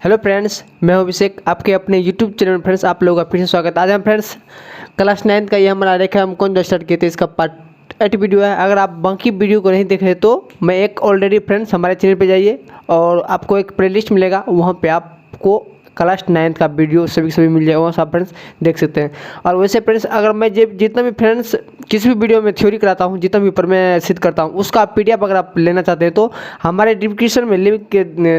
Hello friends, मैं हूं अभिषेक, आपके अपने यूट्यूब चैनल में फ्रेंड्स आप लोगों का फिर से स्वागत। आज हम फ्रेंड्स क्लास 9 का ये हमारा रेखा हम कौन जो स्टार्ट किए थे इसका पार्ट 8 वीडियो है। अगर आप बाकी वीडियो को नहीं देख रहे तो मैं एक ऑलरेडी फ्रेंड्स हमारे चैनल पे जाइए और आपको एक प्लेलिस्ट मिलेगा, वहाँ पे आपको क्लास 9 का वीडियो सभी मिल जाएगा, वहाँ से आप फ्रेंड्स देख सकते हैं। और वैसे फ्रेंड्स अगर मैं जितना भी फ्रेंड्स किसी भी वीडियो में थ्योरी कराता हूँ, जितना भी मैं सिद्ध करता हूँ, उसका PDF अगर आप लेना चाहते हैं तो हमारे डिस्क्रिप्शन में लिंक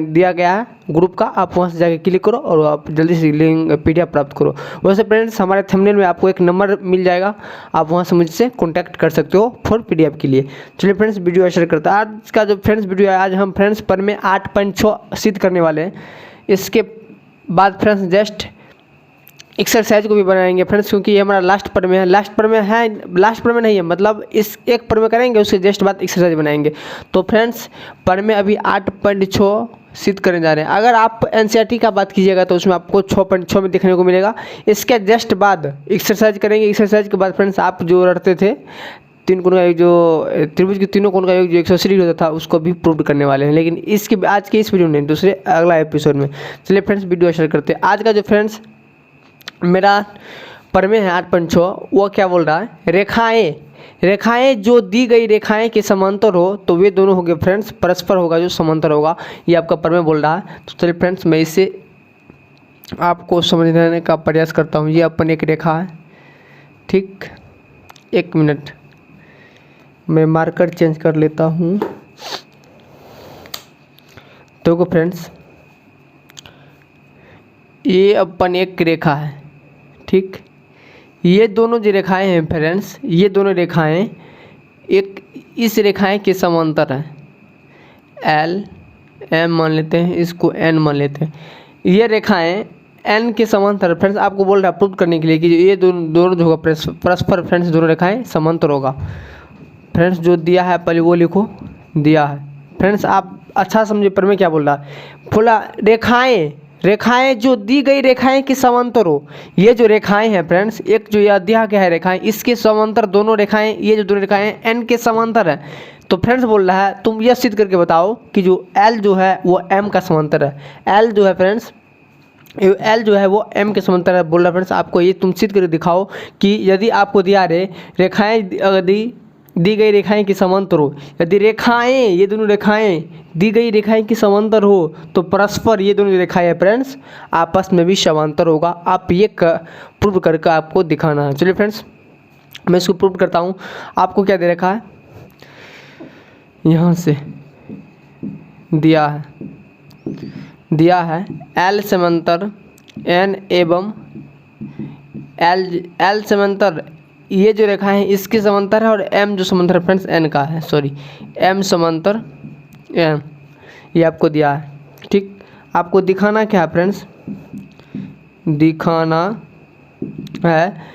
दिया गया है ग्रुप का, आप वहाँ से जाकर क्लिक करो और आप जल्दी से लिंक PDF प्राप्त करो। वैसे फ्रेंड्स हमारे थंबनेल में आपको एक नंबर मिल जाएगा, आप वहाँ से मुझसे कॉन्टैक्ट कर सकते हो फॉर PDF के लिए। चलिए फ्रेंड्स वीडियो शेयर करता है। आज का जो फ्रेंड्स वीडियो है, आज हम फ्रेंड्स पर में 8.6 सिद्ध करने वाले हैं। इसके बाद फ्रेंड्स जस्ट एक्सरसाइज को भी बनाएंगे फ्रेंड्स, क्योंकि ये हमारा लास्ट पर में है। लास्ट पर में नहीं है, मतलब इस एक पर में करेंगे, उसके जस्ट बाद एक्सरसाइज बनाएंगे। तो फ्रेंड्स पर में अभी 8.6 सिद्ध करने जा रहे हैं। अगर आप NCERT का बात कीजिएगा तो उसमें आपको 6.6 में देखने को मिलेगा। इसके जस्ट बाद एक्सरसाइज करेंगे। एक्सरसाइज के बाद फ्रेंड्स आप जो रटते थे तीन कोण का योग, जो त्रिभुज के तीनों कोण का योग जो 180 डिग्री होता था, उसको भी प्रूव करने वाले हैं, लेकिन इसके आज के इस वीडियो में नहीं, दूसरे अगला एपिसोड में। चलिए फ्रेंड्स वीडियो शेयर करते हैं। आज का जो फ्रेंड्स मेरा परमे है 8.6, वो क्या बोल रहा है, रेखाएं जो दी गई रेखाएं के समांतर हो तो वे दोनों हो गए फ्रेंड्स परस्पर होगा, जो समांतर होगा, ये आपका परमे बोल रहा है। तो चलिए फ्रेंड्स मैं इसे आपको समझने का प्रयास करता हूँ। ये अपन एक रेखा है, ठीक, एक मिनट मैं मार्कर चेंज कर लेता हूँ। देखो फ्रेंड्स ये अपन एक रेखा है, ठीक, ये दोनों जो रेखाएं हैं फ्रेंड्स, ये दोनों रेखाएं एक इस रेखाएं के समांतर है। L M मान लेते हैं, इसको N मान लेते हैं। ये रेखाएं N के समांतर फ्रेंड्स आपको बोल रहा है प्रूव करने के लिए कि ये दोनों जो होगा परस्पर फ्रेंड्स दोनों रेखाएं समांतर होगा। फ्रेंड्स जो दिया है पहले वो लिखो, दिया है फ्रेंड्स, आप अच्छा समझे पर मैं क्या बोल रहा है। बोला रेखाएं जो दी गई रेखाएं के समांतर हो। ये जो रेखाएं हैं फ्रेंड्स, एक जो यह दिया गया है रेखाएं, इसके समांतर दोनों रेखाएं, ये जो दोनों रेखाएं N के समांतर है। तो फ्रेंड्स बोल रहा है तुम यह सिद्ध करके बताओ कि जो L जो है वो M का समांतर है। L जो है फ्रेंड्स, L जो है वो M के समांतर है। बोल रहा है फ्रेंड्स आपको ये तुम सिद्ध करके दिखाओ कि यदि आपको दिया रेखाएं यदि दी गई रेखाएं की समांतर हो, यदि रेखाएं ये दोनों रेखाएं दी गई रेखाएं की समांतर हो तो परस्पर ये दोनों रेखाएं हैं फ्रेंड्स आपस में भी समांतर होगा। आप ये प्रूव करके आपको दिखाना है। चलिए फ्रेंड्स मैं इसको प्रूव करता हूँ। आपको क्या दे रखा है, यहाँ से दिया है L समांतर N एवं L समांतर, ये जो रेखा है इसके समांतर है, और M जो समांतर है फ्रेंड्स N का है, सॉरी M समांतर M, ये आपको दिया है, ठीक। आपको दिखाना क्या है फ्रेंड्स, दिखाना है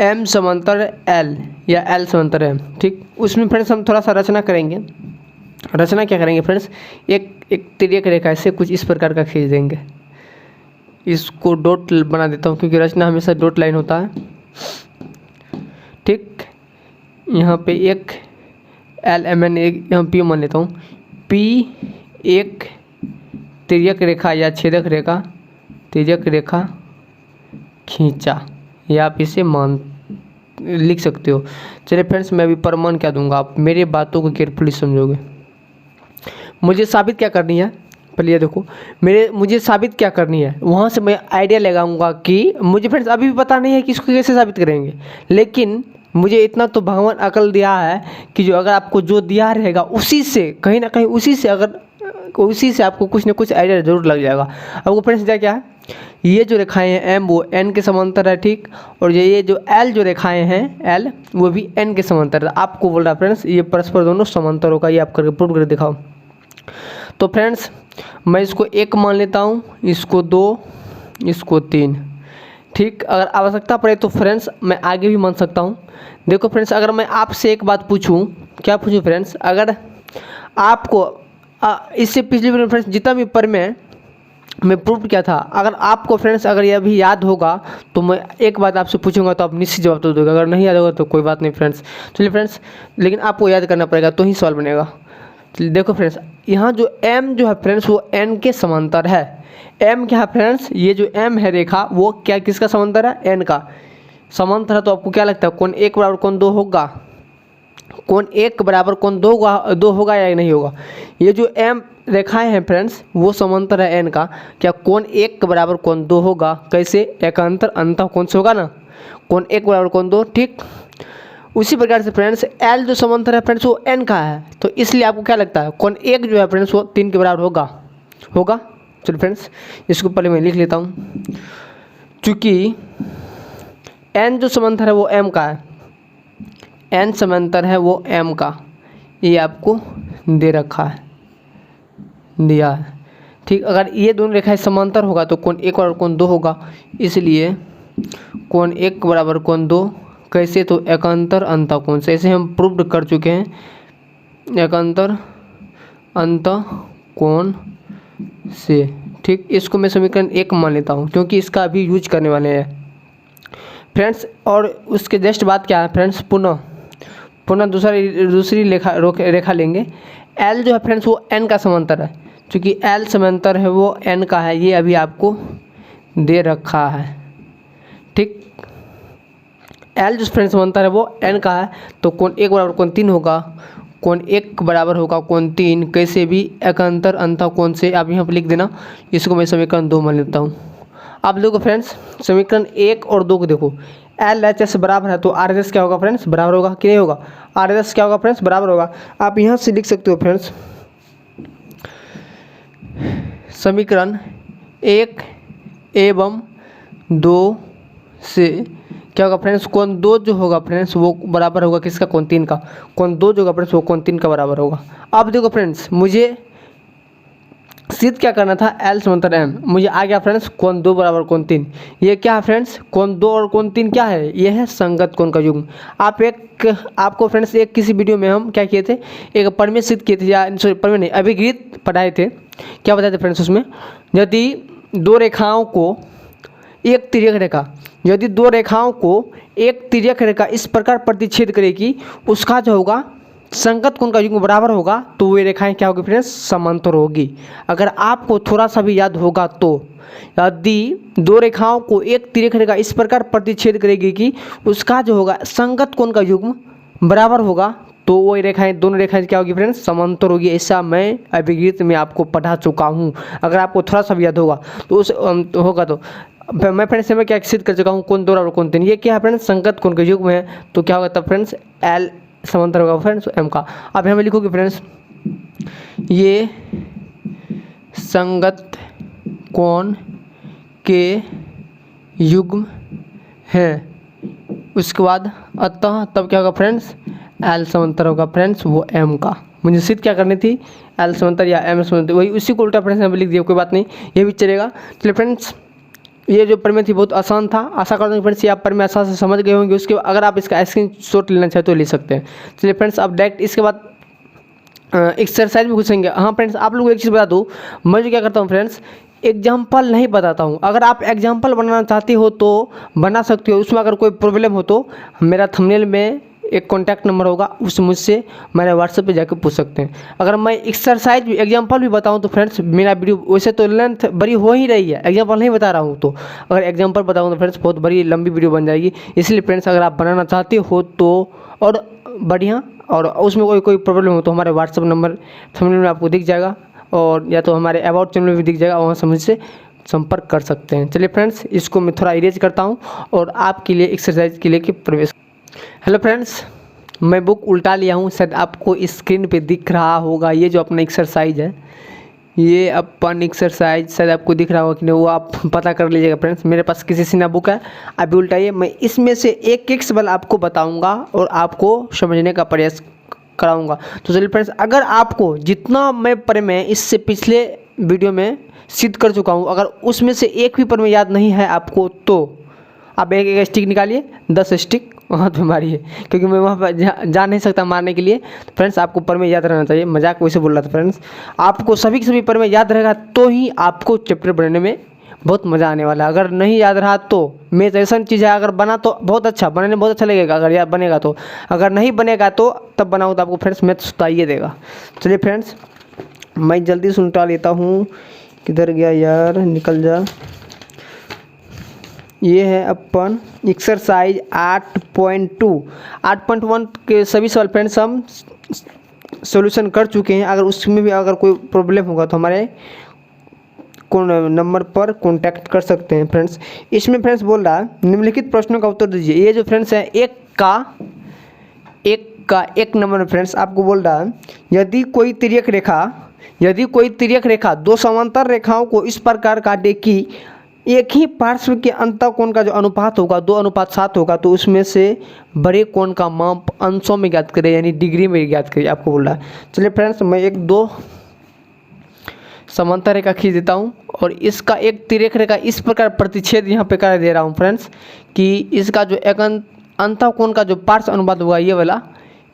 M समांतर L या L समांतर M, ठीक। उसमें फ्रेंड्स हम थोड़ा सा रचना करेंगे। रचना क्या करेंगे फ्रेंड्स, एक तिर्यक रेखा ऐसे कुछ इस प्रकार का खींच देंगे। इसको डॉट बना देता हूँ क्योंकि रचना हमेशा डॉट लाइन होता है, ठीक। यहाँ पे एक LMN एक यहाँ P मान लेता हूँ। P एक तिर्यक रेखा या छेदक रेखा खींचा, या आप इसे लिख सकते हो। चलिए फ्रेंड्स मैं अभी प्रमाण क्या दूंगा, आप मेरे बातों को केयरफुली समझोगे। मुझे साबित क्या करनी है, पहले ये देखो, मुझे साबित क्या करनी है, वहाँ से मैं आइडिया लगाऊंगा कि मुझे फ्रेंड्स अभी भी पता नहीं है कि इसको कैसे साबित करेंगे, लेकिन मुझे इतना तो भगवान अकल दिया है कि जो अगर आपको जो दिया रहेगा उसी से कहीं ना कहीं उसी से आपको कुछ ना कुछ आइडिया जरूर लग जाएगा। आपको फ्रेंड्स क्या है, ये जो रेखाएं हैं M वो N के समांतर है, ठीक, और ये जो L जो रेखाएं हैं L वो भी N के समांतर है। आपको बोल रहा है फ्रेंड्स ये परस्पर दोनों समांतर होगा, ये आप करके प्रूव करके दिखाओ। तो फ्रेंड्स मैं इसको 1 मान लेता हूँ, इसको 2, इसको 3, ठीक। अगर आवश्यकता पड़े तो फ्रेंड्स मैं आगे भी मान सकता हूँ। देखो फ्रेंड्स अगर मैं आपसे एक बात पूछूं, क्या पूछूं फ्रेंड्स, अगर आपको इससे पिछले वीडियो में फ्रेंड्स जितना भी पर मैं प्रूव किया था, अगर आपको फ्रेंड्स अगर यह भी याद होगा तो मैं एक बात आपसे पूछूंगा तो आप निश्चित जवाब तो दोगे, अगर नहीं याद होगा तो कोई बात नहीं फ्रेंड्स। चलिए फ्रेंड्स, लेकिन आपको याद करना पड़ेगा तो ही सवाल बनेगा। देखो फ्रेंड्स, यहाँ जो m जो है फ्रेंड्स वो n के समांतर है। m क्या है फ्रेंड्स, ये जो m है रेखा वो क्या किसका समांतर है, n का समांतर है। तो आपको क्या लगता है कोण 1 बराबर कोण 2 होगा, कोण 1 बराबर कोण 2 होगा या नहीं होगा। ये जो m रेखाएं हैं फ्रेंड्स वो समांतर है n का, क्या कोण 1 बराबर कोण 2 होगा। कैसे, एकांतर अंतः कोण से होगा ना, कोण 1 बराबर कोण 2। ठीक उसी प्रकार से फ्रेंड्स l जो समांतर है फ्रेंड्स वो n का है, तो इसलिए आपको क्या लगता है कोण 1 जो है फ्रेंड्स वो 3 के बराबर होगा। चलो फ्रेंड्स इसको पहले मैं लिख लेता हूँ। चूँकि n जो समांतर है वो m का है, n समांतर है वो m का, ये आपको दे रखा है, दिया है। ठीक, अगर ये दोनों रेखाएं समांतर होगा तो कोण 1 बराबर कोण 2 होगा, इसलिए कोण 1 बराबर कोण 2। कैसे, तो एकांतर अंतः कोण से, ऐसे हम प्रूव्ड कर चुके हैं एकांतर अंतः कोण से। ठीक, इसको मैं समीकरण 1 मान लेता हूँ क्योंकि इसका अभी यूज करने वाले हैं फ्रेंड्स। और उसके जस्ट बाद क्या है फ्रेंड्स, पुनः दूसरी रेखा लेंगे। L जो है फ्रेंड्स वो n का समांतर है, क्योंकि L समांतर है वो n का है, ये अभी आपको दे रखा है। ठीक, L जो फ्रेंड्स समांतर है वो n का है, तो कोण 1 बराबर कोण 3 होगा, कोण 1 बराबर होगा कोण 3। कैसे भी, एकांतर अंतः कोण से। आप यहाँ पर लिख देना, इसको मैं समीकरण 2 मान लेता हूँ। अब देखो फ्रेंड्स समीकरण 1 और 2 को देखो, LHS बराबर है तो RHS क्या होगा फ्रेंड्स, बराबर होगा कि नहीं होगा, RHS क्या होगा फ्रेंड्स, बराबर होगा। आप यहाँ से लिख सकते हो फ्रेंड्स समीकरण 1 एवं 2 से क्या होगा फ्रेंड्स, कोण 2 जो होगा फ्रेंड्स वो बराबर होगा किसका, कोण 3 का। कोण 2 जो होगा फ्रेंड्स वो कोण 3 का बराबर होगा। अब देखो फ्रेंड्स मुझे सिद्ध क्या करना था, L समांतर M, मुझे आ गया फ्रेंड्स कोण 2 बराबर कोण 3। ये क्या है फ्रेंड्स, कोण 2 और कोण 3 क्या है, ये है संगत कोण का युग्म। आपको फ्रेंड्स एक किसी वीडियो में हम क्या किए थे, एक परिमेय सिद्ध किए थे, या सॉरी परिमेय नहीं, अभिगृहित पढ़ाए थे। क्या बताए थे फ्रेंड्स उसमें, यदि दो रेखाओं को एक तिर्यक रेखा इस प्रकार प्रतिच्छेद करेगी, उसका जो होगा संगत कोण का युग्म बराबर होगा, तो वे रेखाएं क्या होगी फ्रेंड्स, समांतर होगी। अगर आपको थोड़ा सा भी याद होगा तो, यदि दो रेखाओं को एक तिर्यक रेखा इस प्रकार प्रतिच्छेद करेगी कि उसका जो होगा संगत कोण का युग्म बराबर होगा, तो वो रेखाएं, दोनों रेखाएं क्या होगी फ्रेंड्स, समांतर होगी। ऐसा मैं अभिगृहित में आपको पढ़ा चुका हूँ। अगर आपको थोड़ा सा भी याद होगा तो उस होगा तो मैं फ्रेंड्स मैं क्या सिद्ध कर चुका हूँ, कोण 2 और कोण 3 ये क्या है फ्रेंड्स, संगत कोण के युग्म है। तो क्या होगा तब फ्रेंड्स, L समांतर होगा फ्रेंड्स M का। अब यहाँ में लिखोगे फ्रेंड्स ये संगत कोण के युग्म है। उसके बाद अतः तब क्या होगा फ्रेंड्स, L समांतर होगा फ्रेंड्स वो M का। मुझे सिद्ध क्या करनी थी, L समांतर या M समांतर, वही उसी को उल्टा फ्रेंड्स यहाँ पे लिख दिया, कोई बात नहीं, ये भी चलेगा। चलिए फ्रेंड्स ये जो प्रमेय थी बहुत आसान था, आशा करता हूँ फ्रेंड्स ये आप प्रमेय आसान से समझ गए होंगे। उसके अगर आप इसका स्क्रीनशॉट लेना चाहे तो ले सकते हैं। चलिए फ्रेंड्स अब डायरेक्ट इसके बाद एक्सरसाइज में घुसेंगे। हाँ फ्रेंड्स आप लोगों को एक चीज़ बता दूँ, मैं जो क्या करता हूँ फ्रेंड्स, एग्जाम्पल नहीं बताता हूँ। अगर आप एग्जाम्पल बनाना चाहते हो तो बना सकते हो, उसमें अगर कोई प्रॉब्लम हो तो मेरा थंबनेल में एक कॉन्टैक्ट नंबर होगा, उस मुझसे मेरे व्हाट्सएप पे जाकर पूछ सकते हैं। अगर मैं एक्सरसाइज भी एग्जांपल भी बताऊं तो फ्रेंड्स मेरा वीडियो वैसे तो लेंथ बड़ी हो ही रही है, एग्जांपल नहीं बता रहा हूं तो अगर एग्जांपल बताऊं तो फ्रेंड्स बहुत बड़ी लंबी वीडियो बन जाएगी। इसलिए फ्रेंड्स अगर आप बनाना चाहते हो तो और बढ़िया, और उसमें कोई प्रॉब्लम हो तो हमारे व्हाट्सएप नंबर थंबनेल में आपको दिख जाएगा, और या तो हमारे अबाउट चैनल में भी दिख जाएगा, वहाँ से मुझसे संपर्क कर सकते हैं। चलिए फ्रेंड्स इसको मैं थोड़ा इरेज करता हूँ और आपके लिए एक्सरसाइज के लिए प्रवेश। हेलो फ्रेंड्स, मैं बुक उल्टा लिया हूँ, शायद आपको स्क्रीन पे दिख रहा होगा। ये जो अपना एक्सरसाइज है, ये अपन एक्सरसाइज शायद आपको दिख रहा होगा कि नहीं, वो आप पता कर लीजिएगा फ्रेंड्स। मेरे पास किसी सीना बुक है, अभी उल्टाइए, मैं इसमें से एक सवाल आपको बताऊंगा और आपको समझने का प्रयास कराऊंगा। तो चलिए फ्रेंड्स, अगर आपको जितना मैं प्रमेय इससे पिछले वीडियो में सिद्ध कर चुका हूँ, अगर उसमें से एक भी प्रमेय याद नहीं है आपको, तो आप एक स्टिक निकालिए, 10 स्टिक वहाँ पे मारिए, क्योंकि मैं वहाँ पर जा नहीं सकता मारने के लिए। तो फ्रेंड्स आपको प्रमेय याद रहना चाहिए, मजाक वैसे बोल रहा था फ्रेंड्स। आपको सभी प्रमेय याद रहेगा तो ही आपको चैप्टर बनाने में बहुत मज़ा आने वाला है। अगर नहीं याद रहा तो मैथ ऐसा चीज़ है, अगर बना तो बहुत अच्छा, बनाने में बहुत अच्छा लगेगा अगर याद बनेगा तो, अगर नहीं बनेगा तो तब बनाओ तो आपको फ्रेंड्स मैथ सुताइए देगा। चलिए फ्रेंड्स मैं जल्दी से उल्टा लेता हूँ, किधर गया यार, निकल जा। ये है अपन एक्सरसाइज 8.2 8.1 के सभी सवाल फ्रेंड्स हम सॉल्यूशन कर चुके हैं। अगर उसमें भी अगर कोई प्रॉब्लम होगा तो हमारे कौन नंबर पर कांटेक्ट कर सकते हैं फ्रेंड्स। इसमें फ्रेंड्स बोल रहा है निम्नलिखित प्रश्नों का उत्तर दीजिए। ये जो फ्रेंड्स है एक नंबर में फ्रेंड्स आपको बोल रहा है यदि कोई तिर्यक रेखा दो समांतर रेखाओं को इस प्रकार काटे कि एक ही पार्श्व के अंतःकोण का जो अनुपात होगा 2:7 होगा, तो उसमें से बड़े कोण का माप अंशों में ज्ञात करें, यानी डिग्री में ज्ञात करें, आपको बोल रहा है। चलिए फ्रेंड्स मैं एक दो समांतर रेखा खींच देता हूँ और इसका एक तिर्यक रेखा इस प्रकार प्रतिच्छेद यहाँ पे कर दे रहा हूँ फ्रेंड्स कि इसका जो एक अंतःकोण का जो पार्श्व अनुपात होगा ये वाला,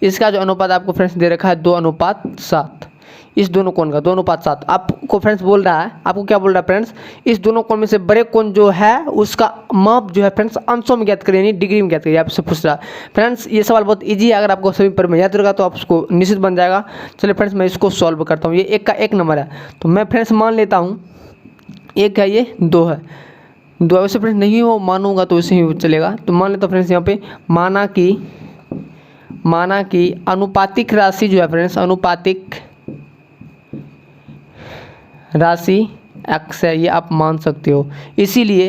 इसका जो अनुपात आपको फ्रेंड्स दे रखा है 2:7, इस दोनों कोण का 2:7 आपको फ्रेंड्स बोल रहा है। आपको क्या बोल रहा है फ्रेंड्स, इस दोनों कोण में से बड़े कोण जो है उसका माप जो है फ्रेंड्स अंशों में ज्ञात करें, यानी डिग्री में ज्ञात करिए, आपसे पूछ रहा है फ्रेंड्स। ये सवाल बहुत इजी है, अगर आपको सभी पर में याद रहेगा तो आपको निश्चित बन जाएगा। चलिए फ्रेंड्स मैं इसको सॉल्व करता हूँ। ये एक का एक नंबर है तो मैं फ्रेंड्स मान लेता हूँ एक है, ये 2 है, 2 वैसे फ्रेंड्स नहीं हो मानूंगा तो इसे ही चलेगा। तो मान लेता हूँ फ्रेंड्स यहाँ पे माना कि अनुपातिक राशि जो है फ्रेंड्स, अनुपातिक राशि x है, ये आप मान सकते हो। इसीलिए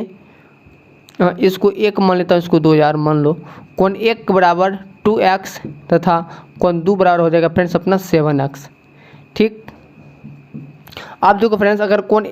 इसको 1 मान लेता हूँ, इसको 2 यार मान लो। कोण 1 बराबर 2x तथा कोण 2 बराबर हो जाएगा फ्रेंड्स अपना 7x। ठीक, आप देखो फ्रेंड्स अगर कोण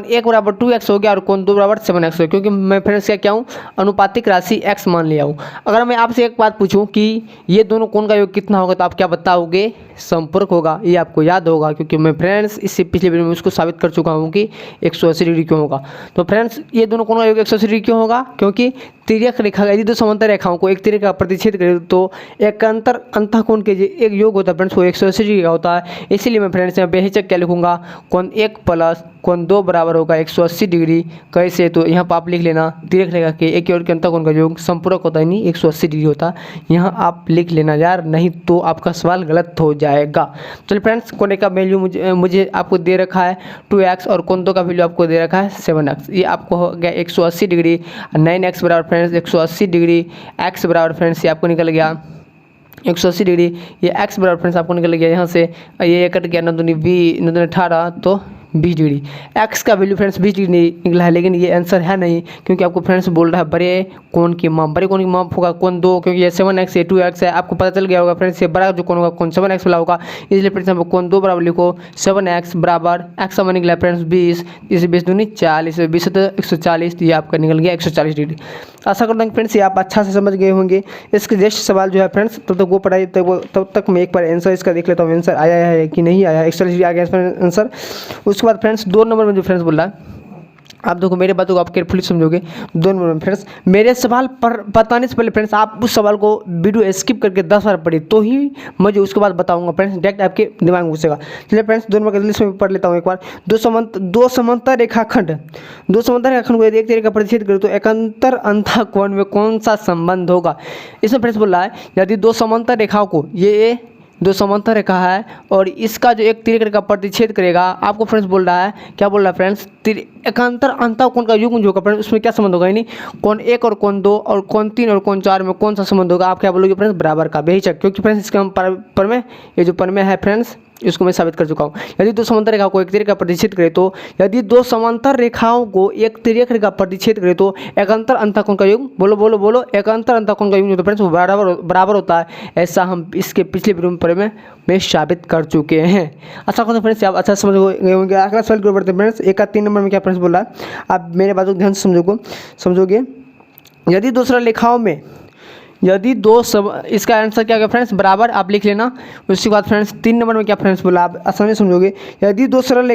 1 बराबर 2x हो गया और कोण 2 बराबर 7x हो गया, क्योंकि मैं फ्रेंड्स क्या हूँ अनुपातिक राशि x मान लिया हूँ। अगर मैं आपसे एक बात पूछूं कि ये दोनों कोण का योग कितना होगा तो आप क्या बताओगे, संपर्क होगा। ये आपको याद होगा क्योंकि मैं फ्रेंड्स इससे पिछले वीडियो में उसको साबित कर चुका हूँ कि 180 डिग्री क्यों होगा। तो फ्रेंड्स ये दोनों कोण का योग 180 डिग्री क्यों होगा, क्योंकि तिर्यक रेखा यदि दो समांतर रेखाओं को एक तिर्यक का प्रतिच्छेद करें तो एक अंतःकोण के एक योग होता है फ्रेंड्स वो 180 डिग्री का होता है। इसीलिए मैं फ्रेंड्स यहाँ बेहिचक क्या लिखूंगा, कोण 1 प्लस कोण 2 बराबर होगा 180 डिग्री। कैसे, तो यहाँ पर आप लिख लेना तिर्यक रेखा के एक और के अंतःकोण का योग संपूरक होता है, नहीं 180 डिग्री होता है। यहाँ आप लिख लेना यार, नहीं तो आपका सवाल गलत हो जाएगा। चलिए फ्रेंड्स कोण का वैल्यू मुझे आपको दे रखा है 2x और कोण 2 का वैल्यू आपको दे रखा है 7x। ये आपको हो गया 180 डिग्री, 9x बराबर फ्रेंड्स 180 डिग्री, x बराबर फ्रेंड्स ये आपको निकल गया 180 डिग्री, ये x बराबर फ्रेंड्स आपको निकल गया यहाँ से, ये कट गया 9 दूनी 20 9 दूनी 18 तो 20 डिग्री। x का वैल्यू फ्रेंड्स 20 डिग्री निकला है, लेकिन ये आंसर है नहीं क्योंकि आपको फ्रेंड्स बोल रहा है बड़े कोण की माप होगा कोण 2, क्योंकि ये 7x है 2x है, आपको पता चल गया होगा फ्रेंड्स। ये बड़ा जो कोण होगा कोण 7x वाला होगा, इसलिए फ्रेंड्स हम कोण 2 बराबर लिखो 7x बराबर x का मान निकला फ्रेंड्स 20, इसे 20 दूनी 40, 20 तो 140, तो ये आपका निकल गया 140 डिग्री। आशा करता हूँ फ्रेंड्स ये आप अच्छा से समझ गए होंगे। इसके नेक्स्ट सवाल जो है फ्रेंड्स तब तक वो पढ़ाई तब तक मैं एक बार आंसर इसका देख लेता हूँ, आंसर आया है कि नहीं आया। 140 डिग्री आ गया आंसर। उसके बाद फ्रेंड्स 2 नंबर में जो फ्रेंड्स बोल रहा है, आप देखो मेरे बातों को आप केयरफुली समझोगे। 2 नंबर में फ्रेंड्स मेरे सवाल पर बताने से पहले फ्रेंड्स आप उस सवाल को वीडियो स्किप करके 10 बार पढ़िए तो ही मुझे उसके बाद बताऊंगा फ्रेंड्स, डायरेक्ट आपके दिमाग में घुसेगा। चलिए फ्रेंड्स 2 नंबर का जल्दी से पढ़ लेता हूँ एक बार। दो समांतर रेखाखंड को यदि एक तिर्यक का प्रतिच्छेद करें तो एकांतर अंतःकोण में कौन सा संबंध होगा। इसमें फ्रेंड्स बोल रहा है यदि दो समांतर रेखाओं को, ये 2 समांतर रेखा है और इसका जो एक तिर्यक रेखा प्रतिच्छेद करेगा, आपको फ्रेंड्स बोल रहा है क्या बोल रहा है फ्रेंड्स, एकांतर अंतःकोण का युग्म जो होगा फ्रेंड्स उसमें क्या संबंध होगा, यानी कोण 1 और कोण 2 और कोण 3 और कोण 4 में कौन सा संबंध होगा। आप क्या बोलोगे फ्रेंड्स, बराबर का, बेहिचक, क्योंकि फ्रेंड्स इसका हम प्रमेय ये जो प्रमेय है फ्रेंड्स इसको मैं साबित कर चुका हूँ। यदि 2 समांतर रेखाओं को एक तिर्यक का प्रतिच्छेद करे तो यदि 2 समांतर रेखाओं को एक तिर्यक रेखा प्रतिच्छेद करे तो एकांतर अंतःकोण का युग्म, बोलो एकांतर अंतःकोण का युग्म जो होता है फ्रेंड्स वो बराबर होता है। ऐसा हम इसके पिछले वीडियो में साबित कर चुके हैं। अच्छा करते फ्रेंड्स आप अच्छा समझ गए होंगे। अगला सवाल की ओर बढ़ते हैं फ्रेंड्स। 1 का 3 नंबर में क्या फ्रेंड्स बोल रहा है, आप मेरे बातों को ध्यान से समझोगे। यदि दो सरल रेखाओं में इसका आंसर क्या होगा फ्रेंड्स, बराबर आप लिख लेना। उसके बाद फ्रेंड्स 3 नंबर में क्या फ्रेंड्स बोला, आप आसानी से समझोगे। यदि दो सरल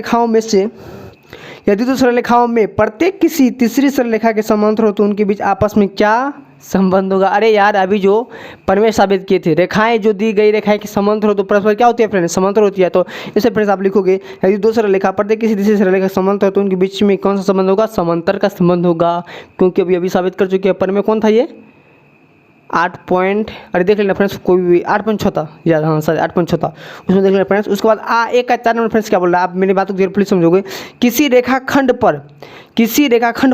रेखाओं में प्रत्येक किसी तीसरी सरल रेखा के समांतर हो तो उनके बीच आपस में क्या संबंध होगा। अरे यार अभी जो प्रमेय साबित किए थे, रेखाएं जो दी गई रेखाएं की समांतर हो तो परस्पर क्या होती है फ्रेंड्स, समांतर होती है। तो इसे फ्रेंड्स आप लिखोगे यदि दो सरलरेखा प्रत्येक किसी दूसरी सरलरेखा समांतर हो तो उनके बीच में कौन सा संबंध होगा, समांतर का संबंध होगा। क्योंकि अभी साबित कर चुके हैं। प्रमेय कौन था ये, 8 पॉइंट, अरे देख लेना फ्रेंड्स, कोई भी 8.6 था यार, हाँ सर 8.6 था, उसमें देख लेना फ्रेंड्स। उसके बाद एक का 4 नंबर फ्रेंड्स क्या बोल रहा है, आप मेरी बातों को केयरफुली समझोगे। किसी रेखाखंड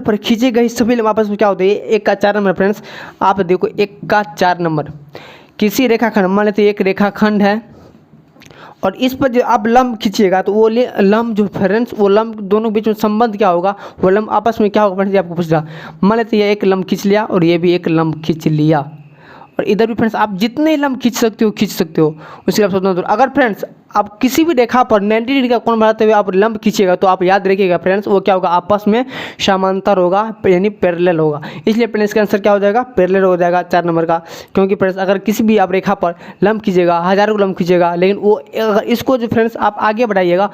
पर खींचे गए सभी लंब आपस में क्या होते हैं, 1 का 4 नंबर फ्रेंड्स। आप देखो 1 का 4 नंबर, किसी रेखाखंड, मान लेते एक रेखाखंड है और इस पर जो आप लंब खींचिएगा तो वो लंब जो फ्रेंड्स, वो लंब दोनों के बीच में संबंध क्या होगा, वो लंब आपस में क्या होगा फ्रेंड्स, ये आपको पूछ रहा। मान लेते ये एक लंब खींच लिया और ये भी एक लंब खींच लिया, और इधर भी फ्रेंड्स आप जितने लंब खींच सकते हो उसके आप स्वतंत्र। अगर फ्रेंड्स आप किसी भी रेखा पर 90 डिग्री का कोण बनाते हुए आप लंब खींचिएगा तो आप याद रखिएगा फ्रेंड्स, वो क्या होगा, आपस में समांतर होगा, यानी पैरेलल होगा। इसलिए फ्रेंड्स इसका आंसर क्या हो जाएगा, पैरेलल हो जाएगा 4 नंबर का। क्योंकि फ्रेंड्स अगर किसी भी आप रेखा पर लंब खींचेगा, हजारों लंब खींचेगा, लेकिन वो अगर इसको जो फ्रेंड्स आप आगे बढ़ाइएगा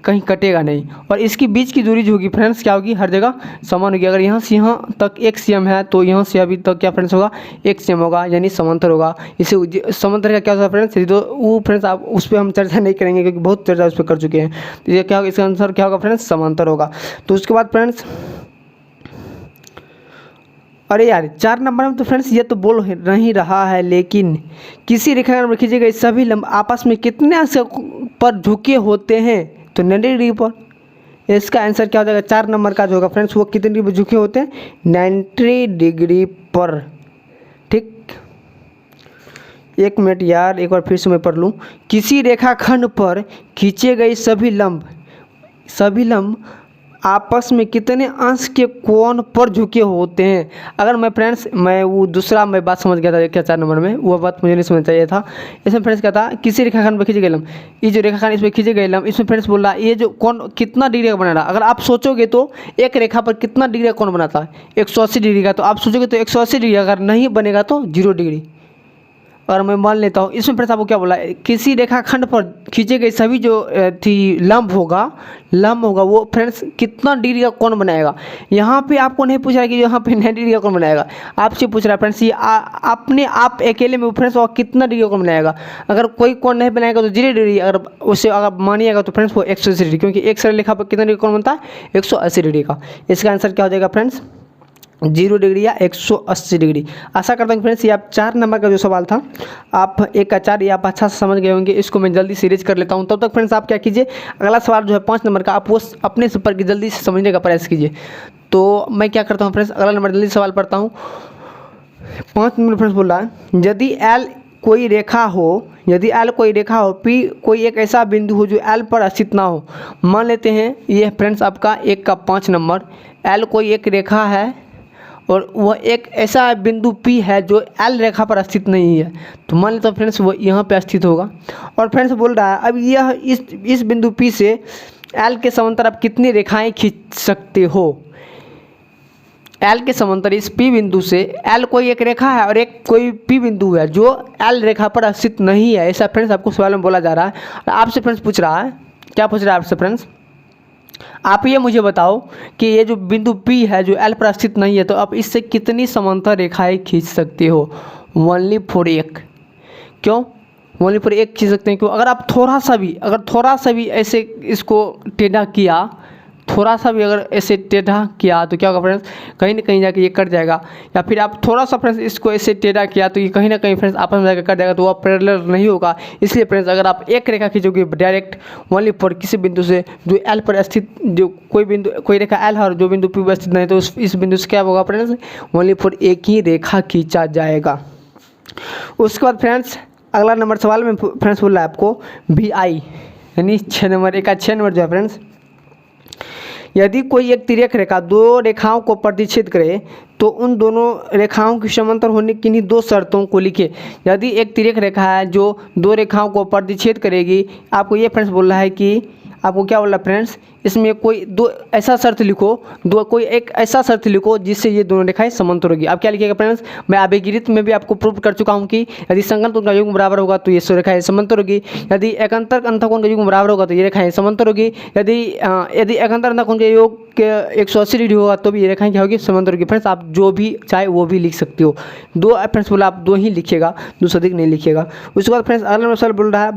कहीं कटेगा नहीं, और इसकी बीच की दूरी जो होगी फ्रेंड्स क्या होगी, हर जगह समान होगी। अगर यहाँ से यहाँ तक 1 cm है तो यहाँ से अभी तक क्या फ्रेंड्स होगा, 1 cm होगा, यानी समांतर होगा। इसे समांतर का क्या होता है फ्रेंड्स, तो वो फ्रेंड्स आप उस पर हम चर्चा नहीं करेंगे क्योंकि बहुत चर्चा उस पर कर चुके हैं। तो ये क्या होगा, इसका आंसर क्या होगा फ्रेंड्स, समांतर होगा। तो उसके बाद फ्रेंड्स, अरे यार 4 नंबर में तो फ्रेंड्स ये तो बोल नहीं रहा है, लेकिन किसी रेखाखंड में खींचे गए सभी लंब आपस में कितने अंश पर झुके होते हैं, तो 90 डिग्री पर। इसका आंसर क्या हो जाएगा, 4 नंबर का जो होगा फ्रेंड्स, वो कितने डिग्री पर झुके होते हैं, 90 डिग्री पर। ठीक, 1 मिनट यार, एक बार फिर से मैं पढ़ लूँ। किसी रेखाखंड पर खींचे गए सभी लंब आपस में कितने अंश के कोण पर झुके होते हैं। अगर मैं वो दूसरा मैं बात समझ गया था क्या 4 नंबर में, वो बात मुझे नहीं समझ चाहिए था। इसमें फ्रेंड्स क्या था, किसी रेखाखंड पर खींचे गए लंब, ये जो रेखाखंड इसमें खींचे गए लंब, इसमें फ्रेंड्स बोल रहा है ये जो कोण कितना डिग्री का बना रहा। अगर आप सोचोगे तो एक रेखा पर कितना डिग्री का कोण बनाता है, 180 डिग्री का, तो आप सोचोगे तो 180 डिग्री, अगर नहीं बनेगा तो 0 डिग्री। और मैं मान लेता हूँ इसमें फ्रेंड्स आपको क्या बोला, किसी रेखाखंड पर खींचे गए सभी जो लंब होगा वो फ्रेंड्स कितना डिग्री का कोण बनाएगा। यहाँ पे आपको नहीं पूछ रहा है कि यहाँ पे 90 डिग्री का कोण बनाएगा, आपसे पूछ रहा है फ्रेंड्स ये अपने आप अकेले में फ्रेंड्स वो कितना डिग्री का कोण बनाएगा। अगर कोई कोण नहीं बनाएगा तो 0 डिग्री, अगर उसे अगर मानिएगा तो फ्रेंड्स वो 180 डिग्री, क्योंकि एक सरलरेखा पर कितना डिग्री का कोण बनता है, 180 डिग्री का। इसका आंसर क्या हो जाएगा फ्रेंड्स, 0 डिग्री या 180 डिग्री। आशा करता हूँ फ्रेंड्स ये आप 4 नंबर का जो सवाल था आप 1 का 4 ये आप अच्छा से समझ गए होंगे। इसको मैं जल्दी सीरीज कर लेता हूँ, तब तक फ्रेंड्स आप क्या कीजिए, अगला सवाल जो है 5 नंबर का, आप वो अपने से पढ़ के जल्दी से समझने का प्रयास कीजिए। तो मैं क्या करता हूँ फ्रेंड्स, अगला नंबर जल्दी सवाल पढ़ता हूँ। 5 नंबर फ्रेंड्स बोल रहा है, यदि एल कोई रेखा हो, पी कोई एक ऐसा बिंदु हो जो एल पर स्थित ना हो। मान लेते हैं ये फ्रेंड्स आपका 1 का 5 नंबर, एल कोई एक रेखा है और वह एक ऐसा बिंदु P है जो एल रेखा पर स्थित नहीं है। तो मान लेते हैं फ्रेंड्स वो यहाँ पे स्थित होगा, और फ्रेंड्स बोल रहा है अब यह इस बिंदु P से एल के समांतर आप कितनी रेखाएं खींच सकते हो। एल के समांतर इस P बिंदु से, एल कोई एक रेखा है और एक कोई P बिंदु है जो एल रेखा पर स्थित नहीं है, ऐसा फ्रेंड्स आपको सवाल में बोला जा रहा है। और आपसे फ्रेंड्स पूछ रहा है, क्या पूछ रहा है आपसे फ्रेंड्स, आप ये मुझे बताओ कि ये जो बिंदु P है जो एल पर स्थित नहीं है, तो आप इससे कितनी समांतर रेखाएं खींच सकते हो, ओनली फॉर 1। क्यों ओनली फॉर 1 खींच सकते हैं, क्यों, अगर आप थोड़ा सा भी ऐसे इसको टेढ़ा किया, थोड़ा सा भी अगर ऐसे टेढ़ा किया तो क्या होगा फ्रेंड्स, कहीं ना कहीं जाके ये कट जाएगा। या फिर आप थोड़ा सा फ्रेंड्स इसको ऐसे टेढ़ा किया तो ये कहीं ना कहीं फ्रेंड्स आपस में जाकर कट जाएगा, तो वह पैरेलल नहीं होगा। इसलिए फ्रेंड्स अगर आप एक रेखा खींचोगे डायरेक्ट ओनली फॉर किसी बिंदु से जो एल पर स्थित, जो कोई रेखा एल है और जो बिंदु P पर स्थित नहीं, तो इस बिंदु से क्या होगा फ्रेंड्स, ओनली फॉर एक ही रेखा खींचा जाएगा। उसके बाद फ्रेंड्स अगला नंबर सवाल में फ्रेंड्स बोल रहा है आपको VI, यानी 6 नंबर, 1 का 6 नंबर जो है फ्रेंड्स, यदि कोई एक तिर्यक रेखा 2 रेखाओं को प्रतिच्छेद करे तो उन दोनों रेखाओं की समांतर होने की इन्हीं 2 शर्तों को लिखे। यदि एक तिर्यक रेखा है जो 2 रेखाओं को प्रतिच्छेद करेगी, आपको ये फ्रेंड्स बोल रहा है कि आपको क्या बोल रहा है फ्रेंड्स, इसमें कोई कोई एक ऐसा शर्त लिखो जिससे ये दोनों रेखाएं समांतर होगी। आप क्या लिखिएगा फ्रेंड्स, मैं अभिगिरित में भी आपको प्रूव कर चुका हूँ कि यदि संगत कोण का युग्म बराबर होगा तो ये रेखाएं समांतर होगी, यदि एकांतर अंतःकोण का युग्म बराबर होगा तो ये रेखाएं समांतर होगी, यदि एकांतर अंतःकोण के योग 180 डिग्री होगा तो भी ये रेखाएं क्या होगी, समांतर होगी। फ्रेंड्स आप जो भी चाहे वो भी लिख सकते हो। दो फ्रेंड्स बोला आप दो ही लिखिएगा, दो से अधिक नहीं लिखिएगा। उसके बाद फ्रेंड्स अगला सवाल बोल रहा है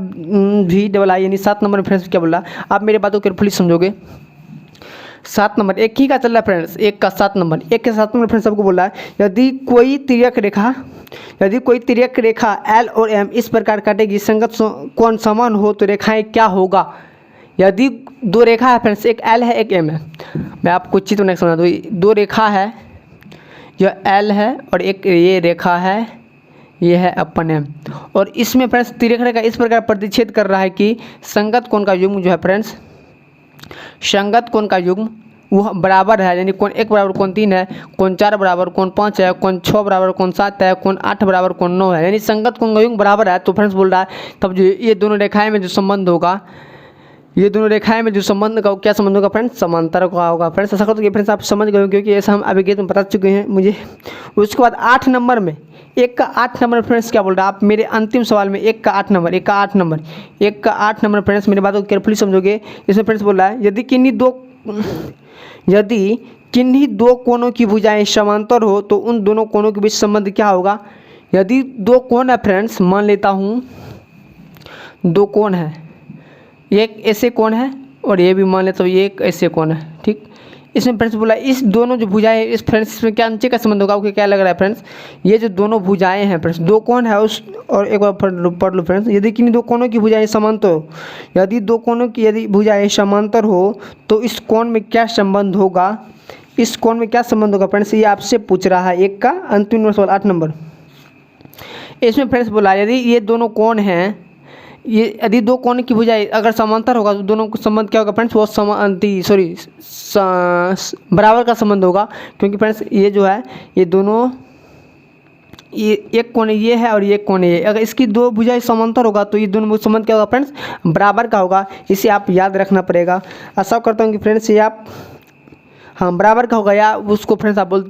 VII यानी 7 नंबर में फ्रेंड्स क्या बोल रहा है, आप मेरे बातों को केयरफुली समझोगे। 7 नंबर एक ही का चल रहा है फ्रेंड्स, 1 का 7 नंबर, 1 के 7 नंबर फ्रेंड्स आपको बोल रहा है यदि कोई तिर्यक रेखा L और M इस प्रकार काटेगी, संगत कोण समान हो तो रेखाएं क्या होगा। यदि दो रेखा है फ्रेंड्स, एक L है एक M है, मैं आपको चित्र नहीं समझा दूँ। दो रेखा है, यह L है और एक ये रेखा है, ये है अपन M, और इसमें फ्रेंड्स तिर्यक रेखा इस प्रकार प्रतिच्छेद कर रहा है कि संगत कोण का युग्म जो है फ्रेंड्स, संगत कोण का युग्म वह बराबर है, यानी कोण 1 बराबर कोण 3 है, कोण 4 बराबर कोण 5 है, कोण 6 बराबर कोण 7 है, कोण 8 बराबर कोण 9 है, यानी संगत कोण का युग्म बराबर है। तो फ्रेंड्स बोल रहा है तब जो ये दोनों रेखाएं में जो संबंध होगा, ये दोनों रेखाएं में जो संबंध का क्या संबंध होगा फ्रेंड्स, समांतर का होगा। फ्रेंड्स ऐसा करते कि फ्रेंड्स आप समझ गए क्योंकि ऐसा हम अभी गीत में बता चुके हैं मुझे। उसके बाद 8 नंबर में 1 का 8 नंबर फ्रेंड्स क्या बोल रहा है, आप मेरे अंतिम सवाल में 1 का 8 नंबर, 1 का 8 नंबर फ्रेंड्स मेरी बातों को केयरफुली समझोगे। इसमें फ्रेंड्स बोल रहा है यदि किन्हीं दो कोणों की भुजाएं समांतर हो तो उन दोनों कोणों के बीच संबंध क्या होगा। यदि दो कोण है फ्रेंड्स, मान लेता हूँ दो कोण है, एक ऐसे कोण है और ये भी मान लेता हूँ ये एक ऐसे कोण है, ठीक। इसमें फ्रेंड्स बोला इस दोनों जो भुजाएं, इस फ्रेंड्स इसमें क्या नीचे का संबंध होगा, आपको क्या लग रहा है फ्रेंड्स, ये जो दोनों भुजाएं हैं फ्रेंड्स, दो कोण है उस, और एक बार पढ़ लो फ्रेंड्स, यदि किन्हीं दो कोणों की भुजाएं समांतर हो, यदि दो कोणों की यदि भुजाएं समांतर हो तो इस कोण में क्या संबंध होगा, इस कोण में क्या संबंध होगा फ्रेंड्स, ये आपसे पूछ रहा है। 1 का अंतिम सवाल 8 नंबर। इसमें फ्रेंड्स बोला यदि ये दोनों कोण हैं, ये यदि दो कोण की भुजाएं अगर समांतर होगा तो दोनों को संबंध क्या होगा फ्रेंड्स, वो बराबर का संबंध होगा। क्योंकि फ्रेंड्स ये जो है ये दोनों, ये एक कोण ये है और ये कोण ये, अगर इसकी दो भुजाएं समांतर होगा तो ये दोनों संबंध क्या होगा फ्रेंड्स, बराबर का होगा। इसे आप याद रखना पड़ेगा। आशा करता हूँ कि फ्रेंड्स ये आप हाँ बराबर का होगा, या उसको फ्रेंड्स आप बोल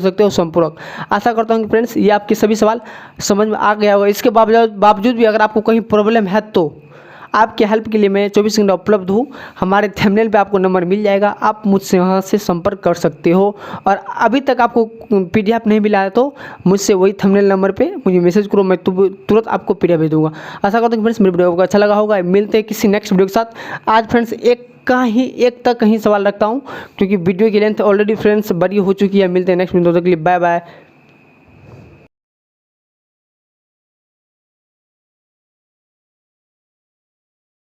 सकते हो संपूरक। आशा करता हूँ कि फ्रेंड्स ये आपके सभी सवाल समझ में आ गया होगा। इसके बावजूद भी अगर आपको कहीं प्रॉब्लम है तो आपके हेल्प के लिए मैं 24 घंटा उपलब्ध हूँ। हमारे थंबनेल पे आपको नंबर मिल जाएगा, आप मुझसे वहाँ से संपर्क कर सकते हो। और अभी तक आपको PDF नहीं मिला है तो मुझसे वही थंबनेल नंबर पे मुझे मैसेज करो, मैं तुरंत आपको PDF भेज दूँगा। आशा करता हूँ कि फ्रेंड्स मेरी वीडियो को अच्छा लगा होगा। मिलते हैं किसी नेक्स्ट वीडियो के साथ। आज फ्रेंड्स एक तक कहीं सवाल रखता हूँ क्योंकि वीडियो की लेंथ ऑलरेडी फ्रेंड्स बड़ी हो चुकी है। मिलते हैं नेक्स्ट वीडियो, तक के लिए बाय बाय।